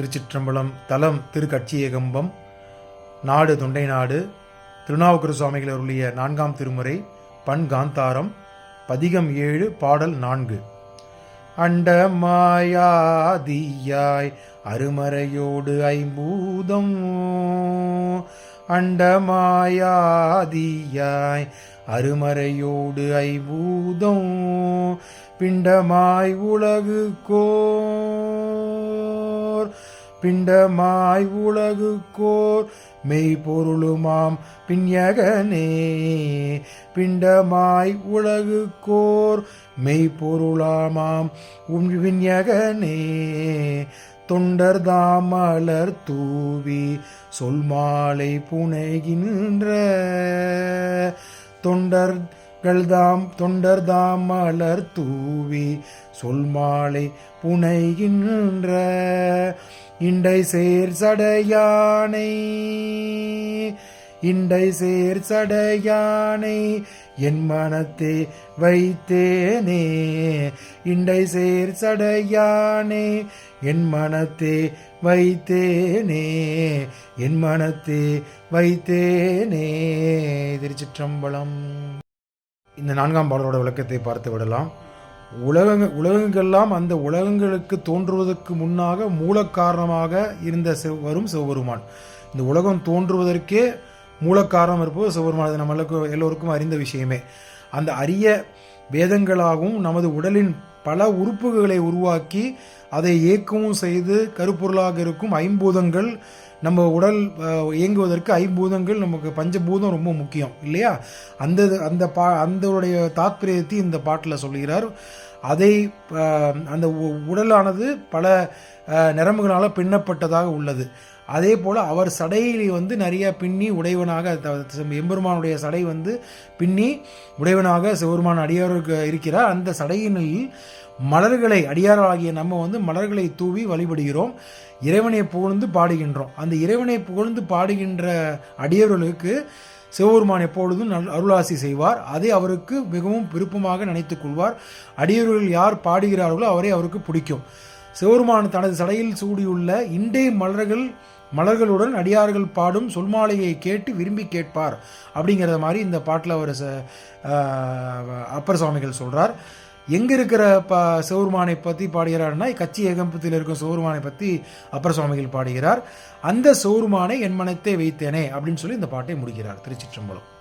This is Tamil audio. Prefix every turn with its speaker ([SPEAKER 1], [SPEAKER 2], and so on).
[SPEAKER 1] திருச்சிற்றம்பலம். தலம் திருக்கட்சியகம்பம். நாடு தொண்டை நாடு. திருநாவுக்கரசு சுவாமிகள் அருளிய 4ஆம் திருமுறை. பண் காந்தாரம். பதிகம் 7 பாடல் 4. அண்டமாயாதியாய் அருமறையோடு ஐம்பூதம். அண்டமாயாதியாய் அருமறையோடு ஐம்பூதம். பிண்டமாய் உலகு கோர் பிண்டமாய் உலகு கோர் மெய்ப்பொருளுமாம் பின்யகனே. பிண்டமாய் உலகு கோர் மெய்ப்பொருளாமாம் பின்யகனே. தொண்டர் தாமலர் தூவி சொல்மாலை புனைகின்ற தொண்டர் தாமலர் தூவி சொல்மாலை புனைகின்ற இண்டை சேர் சடையானை என் மனத்தே வைத்தேனே. இண்டை சேர் சடையானே என் மனத்தே வைத்தேனே. என் மனத்தே வைத்தேனே. திருச்சிற்றம்பலம். இந்த 4ஆம் பாடலோட விளக்கத்தை பார்த்து விடலாம். உலகங்கள்லாம் அந்த உலகங்களுக்கு தோன்றுவதற்கு முன்னாக மூல காரணமாக இருந்த வரும் சிவபெருமான். இந்த உலகம் தோன்றுவதற்கே மூல காரணம் இருப்பது சிவபெருமான். அது நம்மளுக்கு எல்லோருக்கும் அறிந்த விஷயமே. அந்த அரிய வேதங்களாகவும் நமது உடலின் பல உறுப்புகளை உருவாக்கி அதை இயக்கவும் செய்து கருப்பொருளாக இருக்கும் ஐம்பூதங்கள். நம்ம உடல் இயங்குவதற்கு ஐம்பூதங்கள், நமக்கு பஞ்சபூதம் ரொம்ப முக்கியம் இல்லையா? அந்தோடைய தாத்பரியத்தை இந்த பாட்டில் சொல்கிறார். அதை அந்த உடலானது பல நரம்புகளால் பின்னப்பட்டதாக உள்ளது. அதே போல் அவர் சடையில் நிறைய பின்னி உடையவனாக, எம்பெருமானுடைய சடை பின்னி உடையவனாக சிவபெருமான் அடியாருக்கு இருக்கிறார். அந்த சடையினில் மலர்களை, அடியாராகிய நம்ம மலர்களை தூவி வழிபடுகிறோம். இறைவனை புகழ்ந்து பாடுகின்றோம். அந்த இறைவனை புகழ்ந்து பாடுகின்ற அடியவர்களுக்கு சிவபெருமான் எப்பொழுதும் அருளாசி செய்வார். அதை அவருக்கு மிகவும் விருப்பமாக நினைத்துக் கொள்வார். அடியவர்கள் யார் பாடுகிறார்களோ அவரை அவருக்கு பிடிக்கும். சிவபெருமான் தனது சடையில் சூடியுள்ள இண்டை மலர்களுடன் அடியார்கள் பாடும் சொல்மாலையை கேட்டு விரும்பி கேட்பார் அப்படிங்கிறத மாதிரி இந்த பாட்டில் அவர் அப்பர் சுவாமிகள் சொல்கிறார். எங்கே இருக்கிற சிவபெருமானை பற்றி பாடுகிறார்னா, கச்சி ஏகம்பத்தில் இருக்கும் சிவபெருமானை பற்றி அப்பர் சுவாமிகள் பாடுகிறார். அந்த சிவபெருமானை என் மனத்தை வைத்தேனே அப்படின்னு சொல்லி இந்த பாட்டை முடிக்கிறார். திருச்சிற்றம்பலம்.